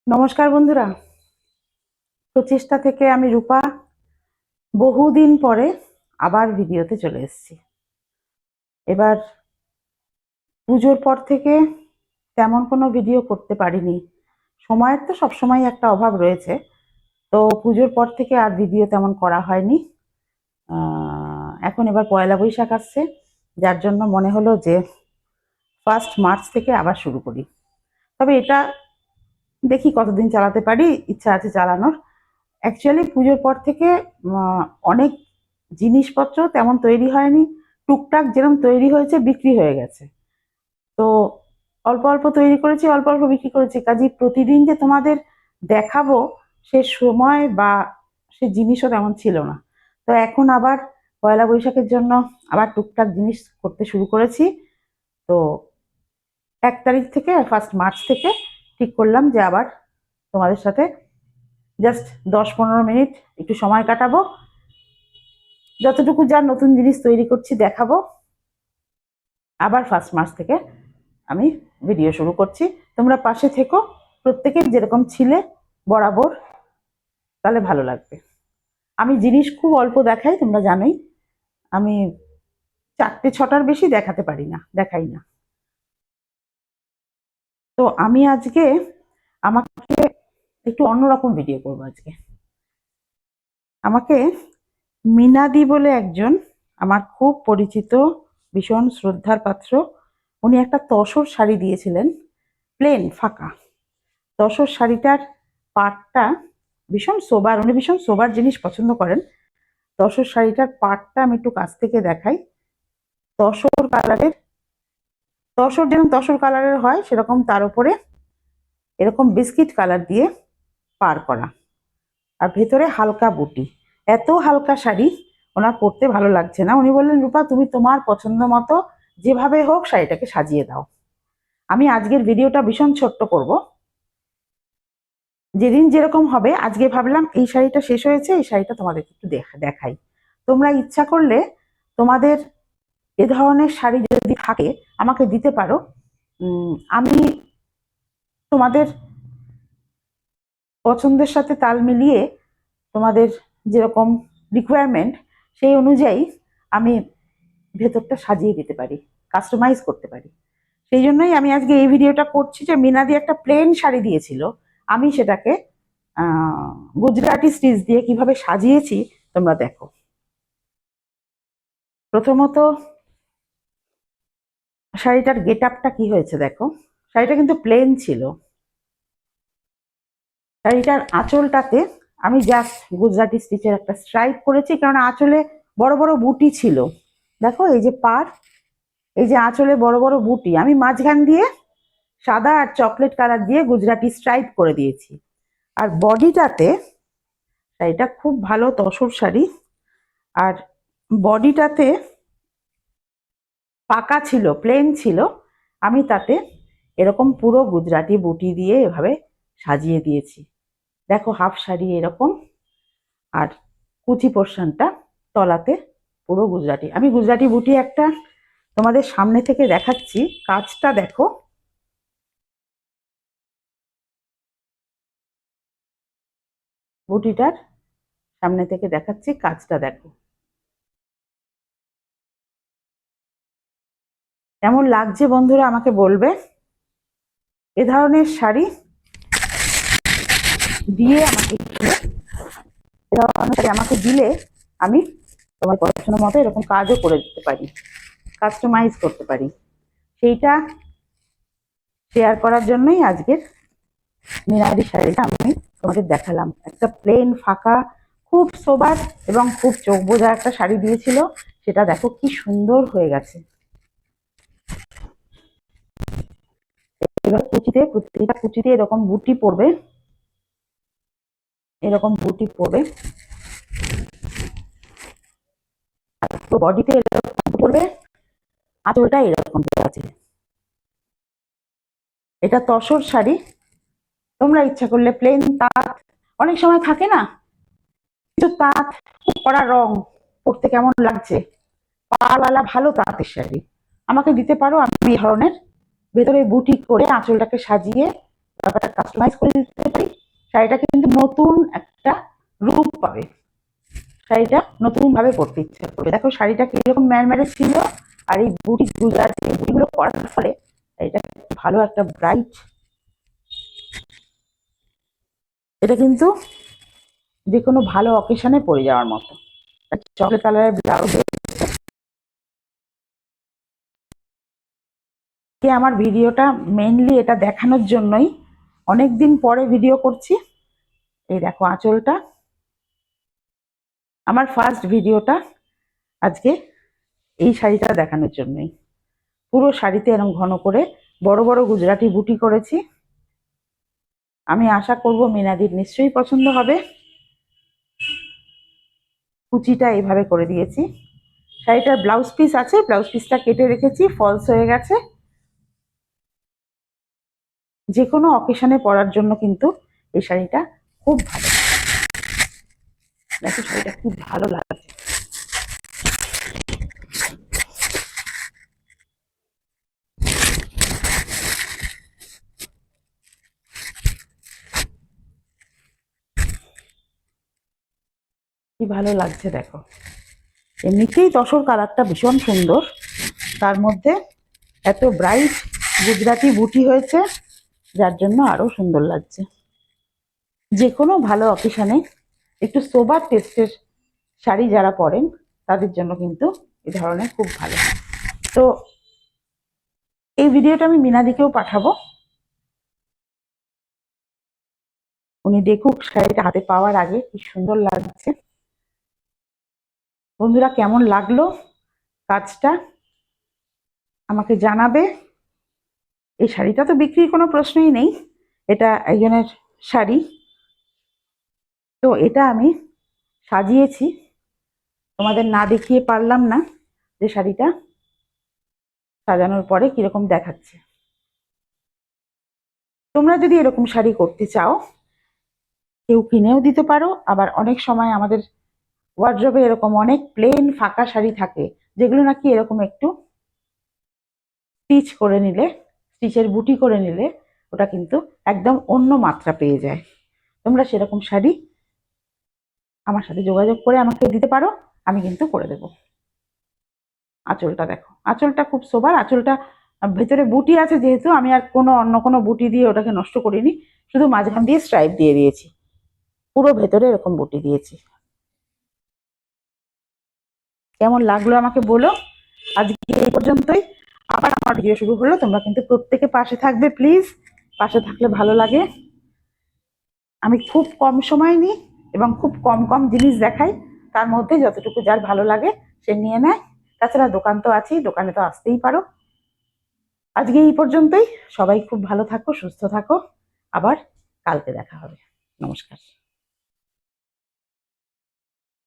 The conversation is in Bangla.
নমস্কার বন্ধুরা, প্রচেষ্টা থেকে আমি রূপা বহুদিন পরে আবার ভিডিওতে চলে এসেছি। এবার পুজোর পর থেকে তেমন কোনো ভিডিও করতে পারিনি। সময়ের তো সবসময় একটা অভাব রয়েছে, তো পুজোর পর থেকে আর ভিডিও তেমন করা হয়নি। এখন এবার পয়লা বৈশাখ আসছে, যার জন্য মনে হলো যে 1 মার্চ থেকে আবার শুরু করি। তবে এটা দেখি কতদিন চালাতে পারি, ইচ্ছা আছে চালানোর। অ্যাকচুয়ালি পুজোর পর থেকে অনেক জিনিসপত্র তেমন তৈরি হয়নি, টুকটাক যেরকম তৈরি হয়েছে বিক্রি হয়ে গেছে। তো অল্প অল্প তৈরি করেছি, অল্প অল্প বিক্রি করেছি, কাজেই প্রতিদিন যে তোমাদের দেখাবো সে সময় বা সে জিনিসও তেমন ছিল না। তো এখন আবার পয়লা বৈশাখের জন্য আবার টুকটাক জিনিস করতে শুরু করেছি। তো 1 তারিখ থেকে 1 মার্চ থেকে ঠিক করলাম যে আবার তোমাদের সাথে জাস্ট 10-15 মিনিট একটু সময় কাটাবো, যতটুকু যা নতুন জিনিস তৈরি করছি দেখাবো। আবার 1 মার্চ থেকে আমি ভিডিও শুরু করছি, তোমরা পাশে থেকো, প্রত্যেকে যেরকম ছিলে বরাবর, তাহলে ভালো লাগবে। আমি জিনিস খুব অল্প দেখাই, তোমরা জানোই। আমি 4-6টার বেশি দেখাতে পারি না, দেখাই না। তো আমি আজকে আমাকে একটু অন্যরকম ভিডিও করবো আজকে। আমাকে মিনাদি বলে একজন আমার খুব পরিচিত, ভীষণ শ্রদ্ধার পাত্র, উনি একটা তসর শাড়ি দিয়েছিলেন, প্লেন ফাঁকা। তসর শাড়িটার পাটটা ভীষণ সোবার, উনি ভীষণ সোবার জিনিস পছন্দ করেন। তসর শাড়িটার পাটটা আমি একটু কাছ থেকে দেখাই। তসর কালারের, তসর যেরকম তসর কালারের হয় সেরকম, তার উপরে এরকম বিস্কিট কালার দিয়ে পার করা, আর ভেতরে হালকা বুটি। এত হালকা শাড়ি ওনার পরতে ভালো লাগছে না, উনি বললেন রূপা তুমি তোমার পছন্দ মতো যেভাবে হোক শাড়িটাকে সাজিয়ে দাও। আমি আজকের ভিডিওটা ভীষণ ছোট্ট করব, যেদিন যেরকম হবে। আজকে ভাবলাম এই শাড়িটা শেষ হয়েছে, এই শাড়িটা তোমাদের একটু দেখাই। তোমরা ইচ্ছা করলে তোমাদের এ ধরনের শাড়ি যদি থাকে আমাকে দিতে পারো। আমি তোমাদের পছন্দের সাথে তাল মিলিয়ে, তোমাদের যেরকম রিকোয়ারমেন্ট সেই অনুযায়ী আমি ভেতরটা সাজিয়ে দিতে পারি, কাস্টমাইজ করতে পারি। সেই জন্যই আমি আজকে এই ভিডিওটা করছি, যে মিনাদি একটা প্লেন শাড়ি দিয়েছিল, আমি সেটাকে গুজরাটি স্টিচ দিয়ে কিভাবে সাজিয়েছি তোমরা দেখো। প্রথমত শাড়িটার গেট আপটা কি হয়েছে দেখো। শাড়িটা কিন্তু প্লেন ছিল। শাড়িটার আঁচলটাতে আমি জাস্ট গুজরাটি স্টিচের একটা স্ট্রাইপ করেছি, কারণ আঁচলে বড় বড় বুটি ছিল। দেখো এই যে পার, এই যে আঁচলে বড় বড় বুটি, আমি মাঝখান দিয়ে সাদা আর চকলেট কালার দিয়ে গুজরাটি স্ট্রাইপ করে দিয়েছি। আর বডিটাতে, শাড়িটা খুব ভালো তসর শাড়ি, আর বডিটাতে পাকা ছিল, প্লেন ছিল, আমি তাতে এরকম পুরো গুজরাটি বুটি দিয়ে এভাবে সাজিয়ে দিয়েছি। দেখো হাফ শাড়ি এরকম, আর কুচি পোর্শনটা তলাতে পুরো গুজরাটি। আমি গুজরাটি বুটি একটা তোমাদের সামনে থেকে দেখাচ্ছি, কাজটা দেখো। বুটিটার সামনে থেকে দেখাচ্ছি, কাজটা দেখো কেমন লাগছে। বন্ধুরা আমাকে বলবে, এ ধরনের শাড়ি দিয়ে আমাকে, এ ধরনের শাড়ি আমাকে দিলে আমি তোমার পছন্দ মতো এরকম কাজও করে দিতে পারি, কাস্টমাইজ করতে পারি। সেইটা শেয়ার করার জন্যই আজকের মিনারি শাড়িটা আমি তোমাদের দেখালাম। একটা প্লেন ফাঁকা, খুব সোবার এবং খুব চোখ বোঝা একটা শাড়ি দিয়েছিল, সেটা দেখো কি সুন্দর হয়ে গেছে। এবার কুচিতে, প্রতিটা কুচিতে এরকম বুটি পড়বে, এরকম বুটি পড়বে, তো বডিতে এরকম পড়বে, আঁচলটা এরকম আছে। এটা তসর শাড়ি, তোমরা ইচ্ছা করলে প্লেন তাঁত, অনেক সময় থাকে না কিছু তাঁত খুব কড়া রং, পরতে কেমন লাগছে, পাড়ওয়ালা ভালো তাঁতের শাড়ি আমাকে দিতে পারো। আমি এই ধরনের ভেতরে বুটি করে আঁচলটাকে সাজিয়ে ব্যাপারটা কাস্টমাইজ করে দিতে পারি, শাড়িটা কিন্তু নতুন একটা রূপ পাবে, শাড়িটা নতুন ভাবে পরতে ইচ্ছা করবে। দেখো শাড়িটা কিরকম ম্যারম্যারে ছিল, আর এই বুটি গুজরাটি বুটিগুলো পরার ফলে এটা ভালো একটা ব্রাইট, এটা কিন্তু যে কোনো ভালো অকেশনে পরে যাওয়ার মতো। চকলেট কালারের ব্লাউজ, আমার ভিডিওটা মেইনলি এটা দেখানোর জন্যই, অনেকদিন পরে ভিডিও করছি। এই দেখো আঁচলটা, আমার ফার্স্ট ভিডিওটা আজকে এই শাড়িটা দেখানোর জন্যই। পুরো শাড়িতে এরকম ঘন করে বড় বড় গুজরাটি বুটি করেছি। আমি আশা করব মিনাদির নিশ্চয়ই পছন্দ হবে। কুচিটা এইভাবে করে দিয়েছি। শাড়িটার ব্লাউজ পিস আছে, ব্লাউজ পিসটা কেটে রেখেছি, ফলস হয়ে গেছে। যে কোনো অকেশনে পরার জন্য কিন্তু এই শাড়িটা খুব ভালো। দেখো শাড়িটা খুব ভালো লাগছে। কি ভালো লাগছে দেখো। এমনিতেই তসর কালারটা ভীষণ সুন্দর, তার মধ্যে এত ব্রাইট গুজরাটি বুটি হয়েছে, যার জন্য আরো সুন্দর লাগছে। যে কোনো ভালো অকেশনে একটু সোবার টেস্টের শাড়ি যারা পরেন তাদের জন্য কিন্তু এই ধরনের খুব ভালো। তো এই ভিডিওটা আমি মিনাদিকেও পাঠাবো, উনি দেখুক শাড়িটা হাতে পাওয়ার আগে কি সুন্দর লাগছে। বন্ধুরা কেমন লাগলো কাজটা আমাকে জানাবে। এই শাড়িটা তো বিক্রির কোনো প্রশ্নই নেই, এটা একজনের শাড়ি। তো এটা আমি সাজিয়েছি, তোমাদের না দেখিয়ে পারলাম না যে শাড়িটা সাজানোর পরে কিরকম দেখাচ্ছে। তোমরা যদি এরকম শাড়ি করতে চাও কেউ কিনেও দিতে পারো, আবার অনেক সময় আমাদের ওয়ার্ড্রবে এরকম অনেক প্লেন ফাঁকা শাড়ি থাকে যেগুলো নাকি এরকম একটু স্টিচ করে নিলে, স্টিচের বুটি করে নিলে ওটা কিন্তু একদম অন্য মাত্রা পেয়ে যায়। তোমরা সেরকম শাড়ি আমার সাথে যোগাযোগ করে আমাকে দিতে পারো, আমি কিন্তু করে দেবো। আঁচলটা দেখো, আঁচলটা খুব সোবার, আঁচলটা ভেতরে বুটি আছে যেহেতু আমি আর অন্য কোনো বুটি দিয়ে ওটাকে নষ্ট করিনি, শুধু মাঝখান দিয়ে স্ট্রাইপ দিয়ে দিয়েছি, পুরো ভেতরে এরকম বুটি দিয়েছি। কেমন লাগলো আমাকে বলো। আজকে এই পর্যন্তই, আবার আমার ভিডিও শুরু হলো। তোমরা কিন্তু প্রত্যেকে পাশে থাকবে প্লিজ, পাশে থাকলে ভালো লাগে। আমি খুব কম সময় নিই এবং খুব কম কম জিনিস দেখাই, তার মধ্যে যতটুকু যার ভালো লাগে সে নিয়ে নেয়। তাছাড়া দোকান তো আছেই, দোকানে তো আসতেই পারো। আজকে এই পর্যন্তই, সবাই খুব ভালো থাকো, সুস্থ থাকো, আবার কালকে দেখা হবে। নমস্কার।